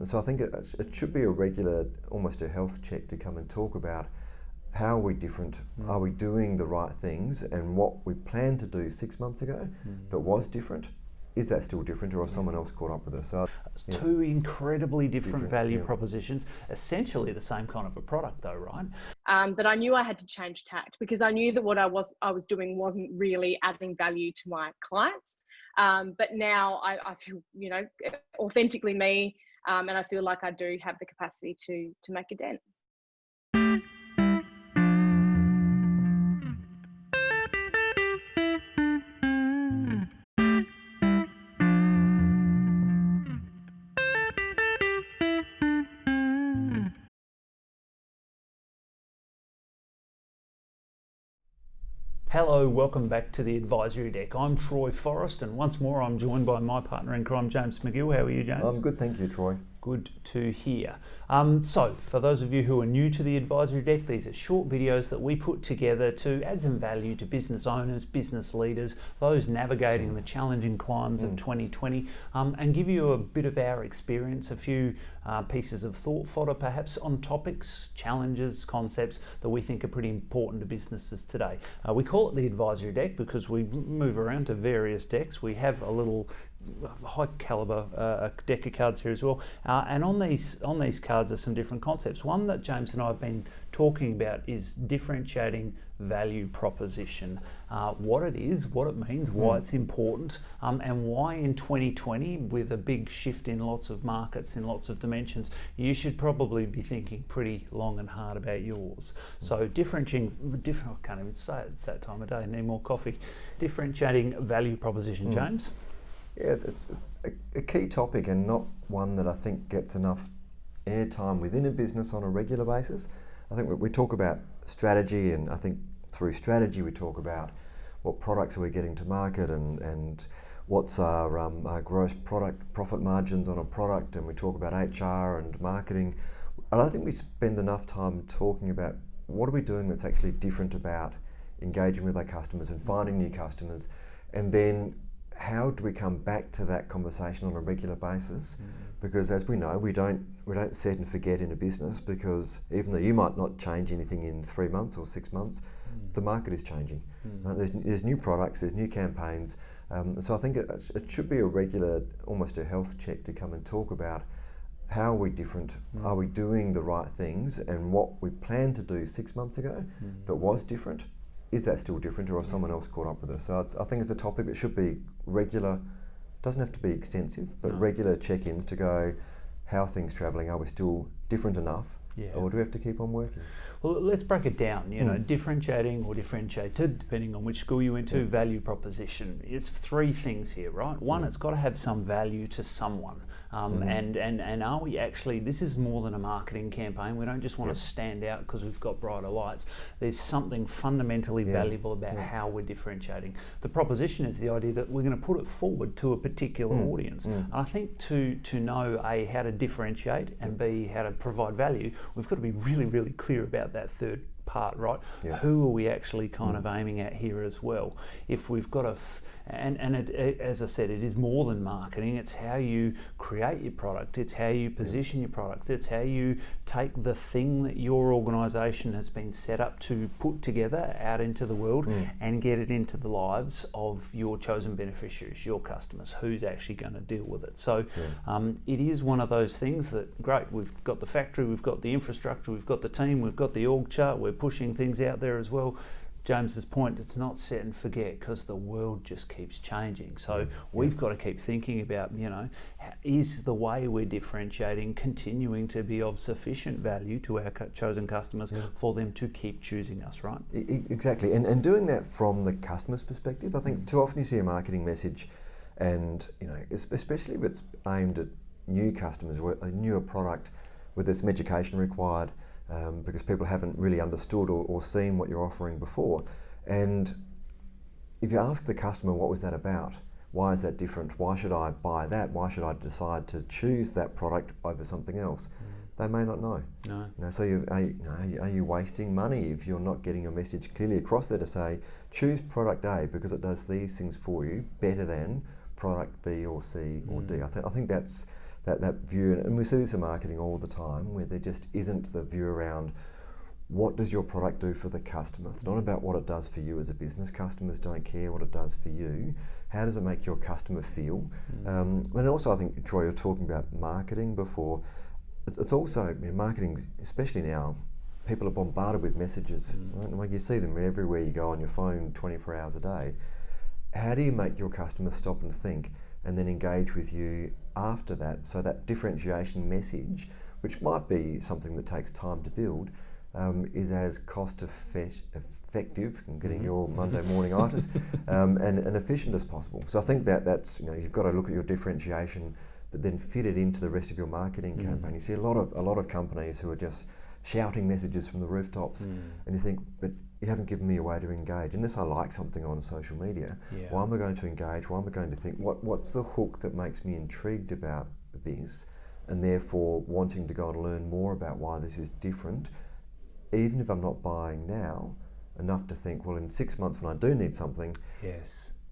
So I think it should be a regular, almost a health check to come and talk about how are we different, are we doing the right things, and what we planned to do 6 months ago that was different, is that still different, or has someone else caught up with us? So, two incredibly different value propositions, essentially the same kind of a product though, right? But I knew I had to change tact, because I knew that what I was doing wasn't really adding value to my clients. But now I feel, authentically me, and I feel like I do have the capacity to make a dent. Hello, welcome back to the Advisory Deck. I'm Troy Forrest, and once more I'm joined by my partner in crime, James McGill. How are you, James? I'm good, thank you, Troy. Good to hear. So, for those of you who are new to the Advisory Deck, these are short videos that we put together to add some value to business owners, business leaders, those navigating the challenging climes of 2020, and give you a bit of our experience, a few pieces of thought fodder perhaps on topics, challenges, concepts that we think are pretty important to businesses today. We call it the Advisory Deck because we move around to various decks. We have a little high caliber deck of cards here as well, and on these cards are some different concepts. One that James and I have been talking about is differentiating value proposition, what it is, what it means, why it's important, and why in 2020, with a big shift in lots of markets, in lots of dimensions, you should probably be thinking pretty long and hard about yours. So differentiating, I can't even say it, it's that time of day, need more coffee. Differentiating value proposition, James? Yeah, it's a key topic, and not one that I think gets enough airtime within a business on a regular basis. I think we talk about strategy, and I think through strategy we talk about what products are we getting to market, and what's our gross profit margins on a product, and we talk about HR and marketing. I don't think we spend enough time talking about what are we doing that's actually different about engaging with our customers and finding new customers, and then how do we come back to that conversation on a regular basis? Because as we know, we don't set and forget in a business, because even though you might not change anything in 3 months or 6 months, the market is changing. There's new products, there's new campaigns. So I think it should be a regular, almost a health check to come and talk about how are we different, are we doing the right things, and what we planned to do 6 months ago that was different, is that still different, or has someone else caught up with us? So I think it's a topic that should be regular, doesn't have to be extensive, but regular check-ins to go, how are things travelling, are we still different enough, or do we have to keep on working? Well, let's break it down, differentiating or differentiated, depending on which school you went to, value proposition. It's three things here, right? One, it's got to have some value to someone. And are we actually, this is more than a marketing campaign. We don't just want to stand out because we've got brighter lights. There's something fundamentally valuable about how we're differentiating. The proposition is the idea that we're going to put it forward to a particular audience. And I think to know A, how to differentiate, and B, how to provide value, we've got to be really, really clear about that third part, right? Who are we actually kind of aiming at here as well? If we've got as I said, it is more than marketing. It's how you create your product. It's how you position your product. It's how you take the thing that your organisation has been set up to put together out into the world and get it into the lives of your chosen beneficiaries, your customers, who's actually going to deal with it. So it is one of those things that, great, we've got the factory, we've got the infrastructure, we've got the team, we've got the org chart, we're pushing things out there as well. James's point, it's not set and forget, because the world just keeps changing. So we've got to keep thinking about, is the way we're differentiating continuing to be of sufficient value to our chosen customers for them to keep choosing us, right? Exactly, and doing that from the customer's perspective. I think too often you see a marketing message, and especially if it's aimed at new customers or a newer product where there's some education required, because people haven't really understood or seen what you're offering before. And if you ask the customer, what was that about? Why is that different? Why should I buy that? Why should I decide to choose that product over something else? They may not know. So are you wasting money if you're not getting your message clearly across there to say, choose product A because it does these things for you better than product B or C or D? I think that's that view, and we see this in marketing all the time, where there just isn't the view around what does your product do for the customer. It's not about what it does for you as a business. Customers don't care what it does for you. How does it make your customer feel? And also, I think, Troy, you're talking about marketing before. It's also, marketing, especially now, people are bombarded with messages. Right? Like, you see them everywhere you go on your phone 24 hours a day. How do you make your customer stop and think and then engage with you after that? So that differentiation message, which might be something that takes time to build, is as cost effective, I'm getting your Monday morning-itis, and efficient as possible. So I think that's, you've got to look at your differentiation, but then fit it into the rest of your marketing campaign. You see a lot of companies who are just shouting messages from the rooftops, and you think, but you haven't given me a way to engage. Unless I like something on social media, why am I going to engage? Why am I going to think, what's the hook that makes me intrigued about this, and therefore wanting to go and learn more about why this is different, even if I'm not buying now, enough to think, well, in 6 months when I do need something,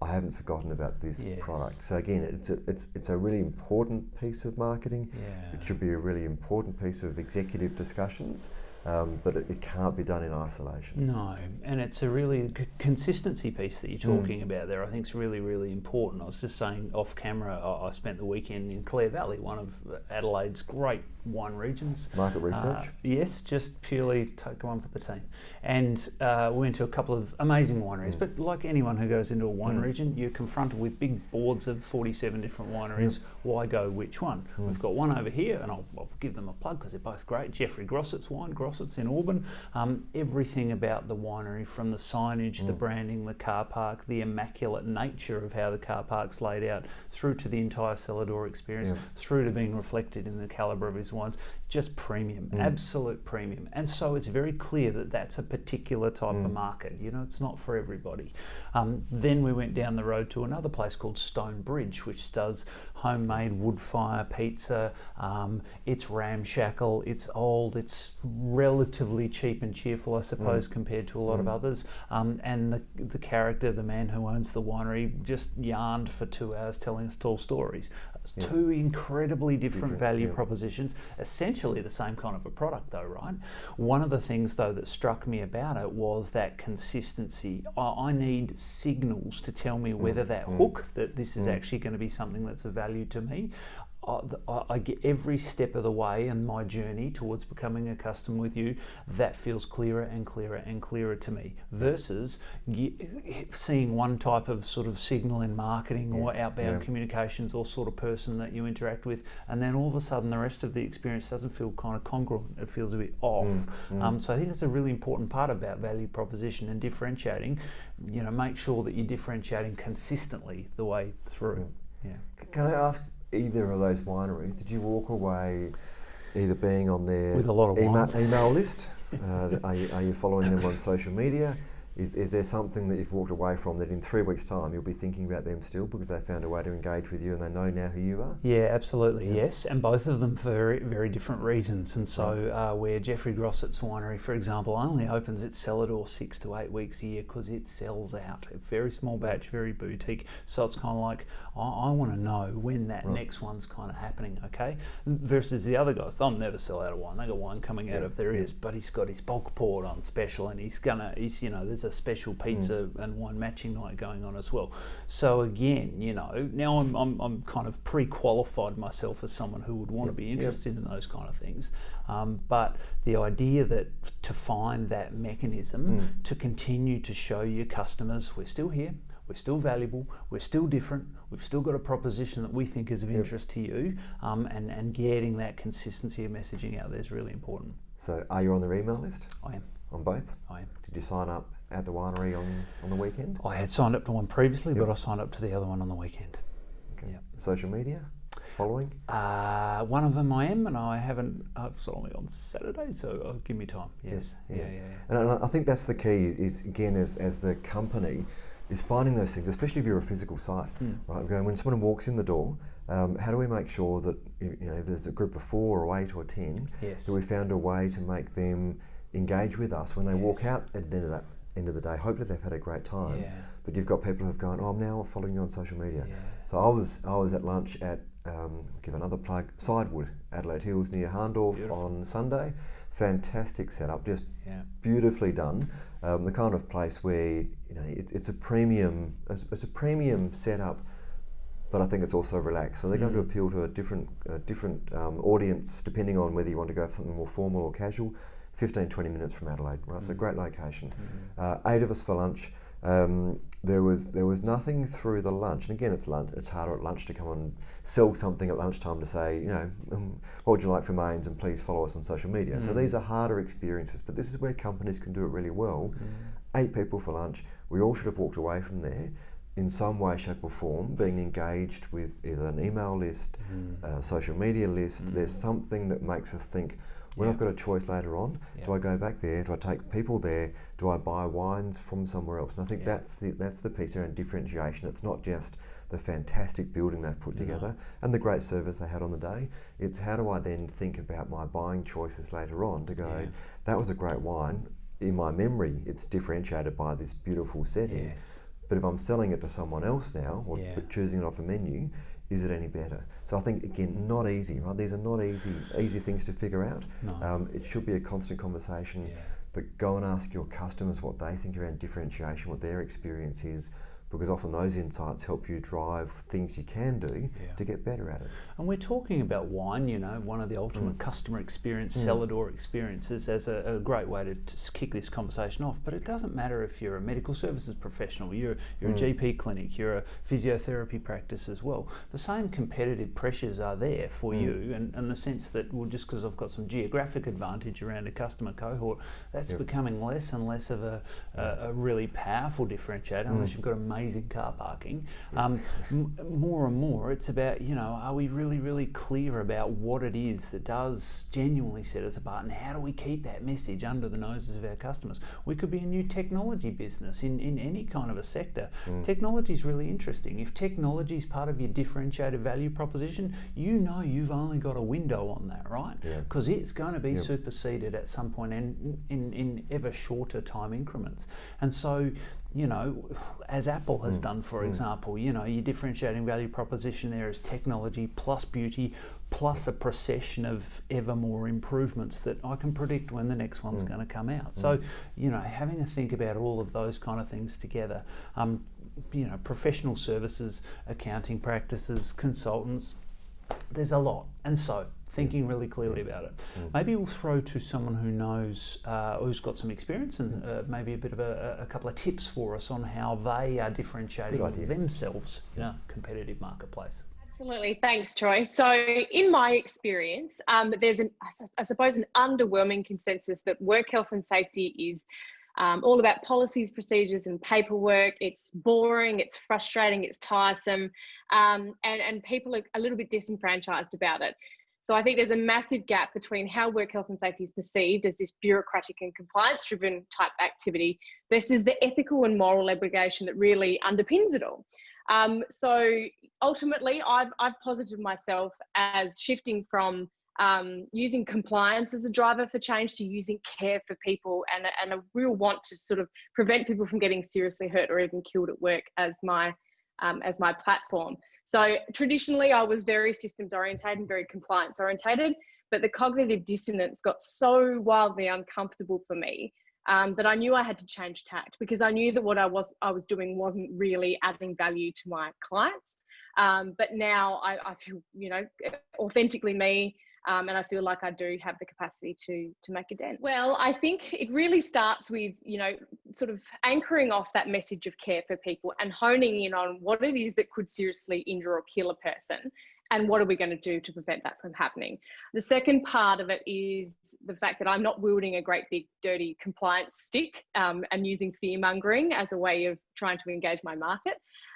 I haven't forgotten about this product. So again, it's a really important piece of marketing. It should be a really important piece of executive discussions, but it can't be done in isolation. No, and it's a really consistency piece that you're talking about there. I think it's really, really important. I was just saying off camera, I spent the weekend in Clare Valley, one of Adelaide's great wine regions. Market research? Yes, just purely take one for the team. And we went to a couple of amazing wineries, but like anyone who goes into a wine region, you're confronted with big boards of 47 different wineries. Why go which one? We've got one over here, and I'll give them a plug because they're both great. Jeffrey Grossett's wine, Grossett's in Auburn. Everything about the winery, from the signage, the branding, the car park, the immaculate nature of how the car park's laid out, through to the entire cellar door experience, through to being reflected in the calibre of his wines, just premium, absolute premium. And so it's very clear that that's a particular type of market. It's not for everybody. Then we went down the road to another place called Stone Bridge, which does homemade wood fire pizza. It's ramshackle, it's old, it's relatively cheap and cheerful, I suppose, compared to a lot of others. And the character, the man who owns the winery, just yarned for 2 hours telling us tall stories. Two incredibly different value propositions, essentially the same kind of a product though, right? One of the things though that struck me about it was that consistency. I need signals to tell me whether that hook, that this is actually going to be something that's of value to me. I get every step of the way in my journey towards becoming a customer with you, that feels clearer and clearer and clearer to me, versus seeing one type of sort of signal in marketing or outbound communications or sort of person that you interact with, and then all of a sudden the rest of the experience doesn't feel kind of congruent, it feels a bit off. So I think it's a really important part about value proposition and differentiating. Make sure that you're differentiating consistently the way through. Can I ask, either of those wineries, did you walk away either being on their with a lot of email list? Are you following them on social media? Is there something that you've walked away from that in 3 weeks' time you'll be thinking about them still because they found a way to engage with you and they know now who you are? Yeah, absolutely, yes. And both of them for very, very different reasons. And so where Jeffrey Grossett's winery, for example, only opens its cellar door 6 to 8 weeks a year because it sells out. A very small batch, very boutique. So it's kind of like, I want to know when that next one's kind of happening, okay? Versus the other guys, they'll never sell out of wine. They got wine coming out of their ears, but he's got his bulk poured on special, and he's there's a special pizza and wine matching night going on as well. So again, now I'm kind of pre-qualified myself as someone who would want to be interested in those kind of things. But the idea that to find that mechanism to continue to show your customers we're still here, we're still valuable, we're still different, we've still got a proposition that we think is of interest to you, and getting that consistency of messaging out there is really important. So are you on their email list? I am. On both? I am. Did you sign up at the winery on the weekend? I had signed up to one previously, but I signed up to the other one on the weekend. Okay. Social media? Following? One of them I am, and I haven't. I've only on Saturday, so give me time. Yes. Yeah. And I think that's the key. Is again, as the company, is finding those things, especially if you're a physical site. Right? Going, when someone walks in the door, how do we make sure that if there's a group of 4 or 8 or 10, that we found a way to make them engage with us when they walk out at the end of the day. Hopefully they've had a great time, but you've got people who've gone, I'm now following you on social media. So I was at lunch at give another plug, Sidewood, Adelaide Hills near Harndorf. Beautiful. On Sunday. Fantastic setup, just beautifully done. The kind of place where it's a premium setup, but I think it's also relaxed. So they're going to appeal to a different audience depending on whether you want to go for something more formal or casual. 15-20 minutes from Adelaide, right? So great location. 8 of us for lunch. There was nothing through the lunch, and again it's lunch. It's harder at lunch to come and sell something at lunchtime to say, what would you like for mains, and please follow us on social media. So these are harder experiences, but this is where companies can do it really well. 8 people for lunch. We all should have walked away from there in some way, shape or form, being engaged with either an email list, a social media list. There's something that makes us think, when I've got a choice later on, do I go back there? Do I take people there? Do I buy wines from somewhere else? And I think that's the piece around differentiation. It's not just the fantastic building they've put together and the great service they had on the day. It's how do I then think about my buying choices later on to go, that was a great wine. In my memory, it's differentiated by this beautiful setting. Yes. But if I'm selling it to someone else now, or choosing it off a menu, is it any better? So I think, again, not easy, right? These are not easy things to figure out. No. It should be a constant conversation, but go and ask your customers what they think around differentiation, what their experience is, because often those insights help you drive things you can do to get better at it. And we're talking about wine, one of the ultimate customer experience, cellar door experiences, as a great way to kick this conversation off. But it doesn't matter if you're a medical services professional, you're a GP clinic, you're a physiotherapy practice as well. The same competitive pressures are there for you, and the sense that, well, just because I've got some geographic advantage around a customer cohort, that's becoming less and less of a really powerful differentiator, unless you've got amazing car parking. More and more it's about, are we really, really clear about what it is that does genuinely set us apart, and how do we keep that message under the noses of our customers? We could be a new technology business in any kind of a sector. Technology is really interesting. If technology is part of your differentiated value proposition, you've only got a window on that, right? Because it's going to be superseded at some point in ever shorter time increments. And so, as Apple has done, for example, your differentiating value proposition there is technology plus beauty plus a procession of ever more improvements that I can predict when the next one's going to come out. So, having a think about all of those kind of things together, professional services, accounting practices, consultants, there's a lot. And so, thinking really clearly about it. Maybe we'll throw to someone who knows, who's got some experience, and maybe a bit of a couple of tips for us on how they are differentiating themselves in a competitive marketplace. Absolutely, thanks, Troy. So, in my experience, there's I suppose an underwhelming consensus that work health and safety is all about policies, procedures, and paperwork. It's boring, it's frustrating, it's tiresome, and people are a little bit disenfranchised about it. So I think there's a massive gap between how work health and safety is perceived as this bureaucratic and compliance-driven type activity versus the ethical and moral obligation that really underpins it all. So ultimately, I've posited myself as shifting from using compliance as a driver for change to using care for people and a real want to sort of prevent people from getting seriously hurt or even killed at work as my platform. So traditionally, I was very systems orientated and very compliance orientated, but the cognitive dissonance got so wildly uncomfortable for me that I knew I had to change tact, because I knew that what I was doing wasn't really adding value to my clients. But now I feel, authentically me, and I feel like I do have the capacity to make a dent. Well, I think it really starts with, sort of anchoring off that message of care for people and honing in on what it is that could seriously injure or kill a person, and what are we going to do to prevent that from happening. The second part of it is the fact that I'm not wielding a great big dirty compliance stick and using fear mongering as a way of trying to engage my market.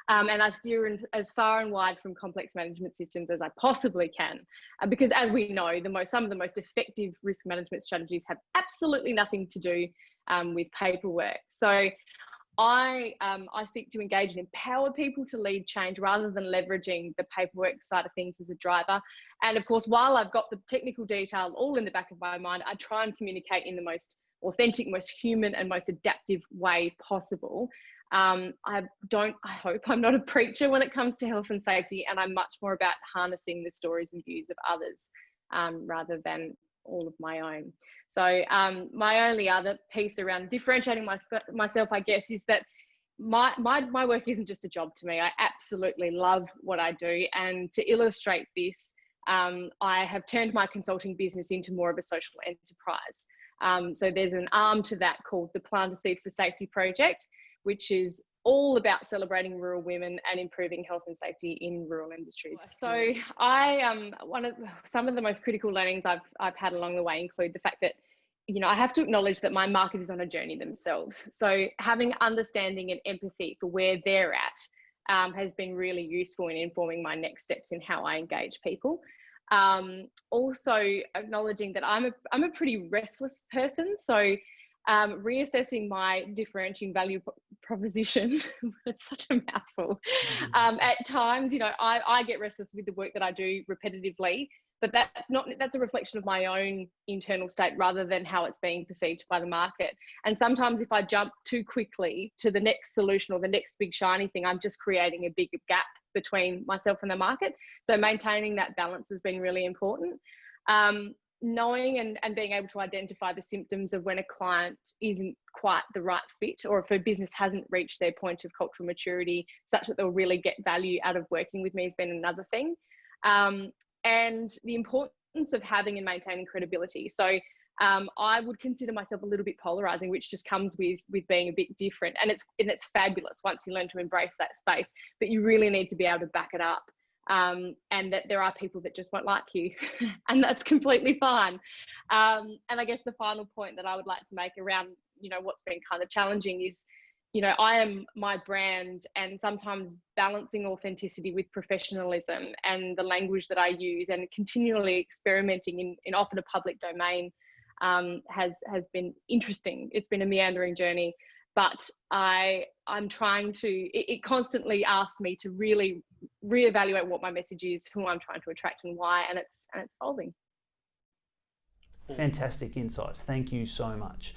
And I steer as far and wide from complex management systems as I possibly can, because as we know, some of the most effective risk management strategies have absolutely nothing to do with paperwork. So I seek to engage and empower people to lead change rather than leveraging the paperwork side of things as a driver. And of course, while I've got the technical detail all in the back of my mind, I try and communicate in the most authentic, most human and most adaptive way possible. I hope I'm not a preacher when it comes to health and safety, and I'm much more about harnessing the stories and views of others rather than all of my own. So my only other piece around differentiating myself, I guess, is that my work isn't just a job to me. I absolutely love what I do. And to illustrate this, I have turned my consulting business into more of a social enterprise. So there's an arm to that called the Plant a Seed for Safety project, which is all about celebrating rural women and improving health and safety in rural industries. So some of the most critical learnings I've had along the way include the fact that, I have to acknowledge that my market is on a journey themselves. So having understanding and empathy for where they're at has been really useful in informing my next steps in how I engage people. Also acknowledging that I'm a pretty restless person. So reassessing my differentiating value proposition, it's such a mouthful. At times, I get restless with the work that I do repetitively, but that's a reflection of my own internal state rather than how it's being perceived by the market. And sometimes if I jump too quickly to the next solution or the next big shiny thing, I'm just creating a bigger gap between myself and the market. So maintaining that balance has been really important. Knowing and being able to identify the symptoms of when a client isn't quite the right fit, or if a business hasn't reached their point of cultural maturity such that they'll really get value out of working with me has been another thing. And the importance of having and maintaining credibility. So I would consider myself a little bit polarizing, which just comes with being a bit different. And it's fabulous once you learn to embrace that space, but you really need to be able to back it up. And that there are people that just won't like you and that's completely fine. And I guess the final point that I would like to make around, what's been kind of challenging is, I am my brand, and sometimes balancing authenticity with professionalism and the language that I use and continually experimenting in often a public domain has been interesting. It's been a meandering journey, but I'm trying to, it constantly asks me to really reevaluate what my message is, who I'm trying to attract and why, and it's evolving. Fantastic insights. Thank you so much.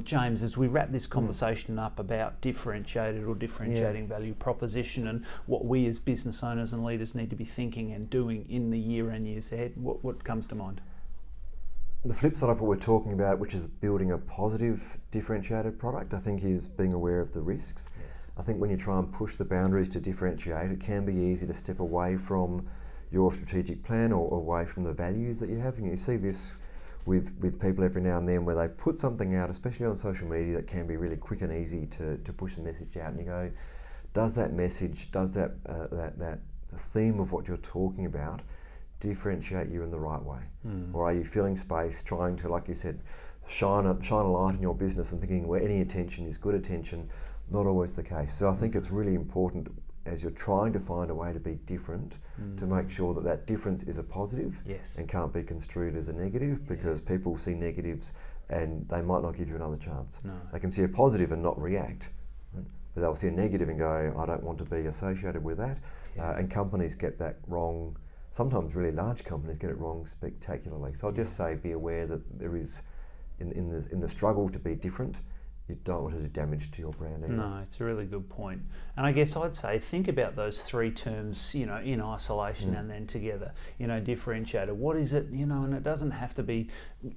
James, as we wrap this conversation up about differentiated or differentiating value proposition and what we as business owners and leaders need to be thinking and doing in the year and years ahead, what comes to mind? The flip side of what we're talking about, which is building a positive differentiated product, I think is being aware of the risks. Yes. I think when you try and push the boundaries to differentiate, it can be easy to step away from your strategic plan or away from the values that you have. And you see this with people every now and then where they put something out, especially on social media, that can be really quick and easy to push the message out. And you go, does that message, does that the theme of what you're talking about differentiate you in the right way? Or are you filling space, trying to, like you said, shine a light in your business and thinking where any attention is good attention? Not always the case. So I think it's really important as you're trying to find a way to be different to make sure that difference is a positive and can't be construed as a negative, because people see negatives and they might not give you another chance. They can see a positive and not react, right? But they'll see a negative and go, I don't want to be associated with that. And companies get that wrong. Sometimes really large companies get it wrong spectacularly. So I'll just say, be aware that there is, in the struggle to be different, you don't want to do damage to your brand either. No, it's a really good point. And I guess I'd say think about those three terms, in isolation and then together. Differentiator. What is it? And it doesn't have to be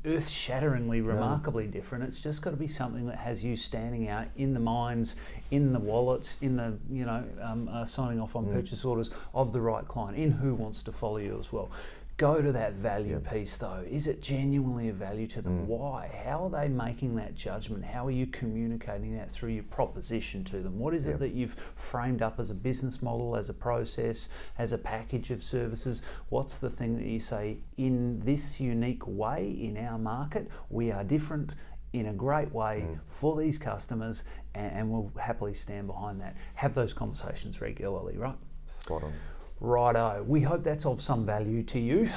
earth-shatteringly, remarkably different. It's just got to be something that has you standing out in the minds, in the wallets, in the signing off on purchase orders of the right client, in who wants to follow you as well. Go to that value piece though. Is it genuinely a value to them? Why? How are they making that judgment? How are you communicating that through your proposition to them? What is it that you've framed up as a business model, as a process, as a package of services? What's the thing that you say, in this unique way in our market, we are different in a great way for these customers, and we'll happily stand behind that. Have those conversations regularly, right? Spot on. Righto. We hope that's of some value to you.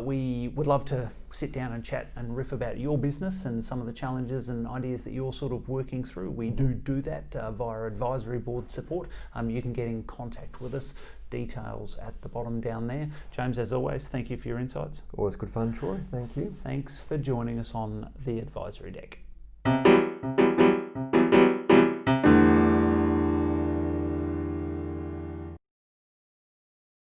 We would love to sit down and chat and riff about your business and some of the challenges and ideas that you're sort of working through. We do that via advisory board support. You can get in contact with us. Details at the bottom down there. James, as always, thank you for your insights. Always good fun, Troy. Thank you. Thanks for joining us on the Advisory Deck.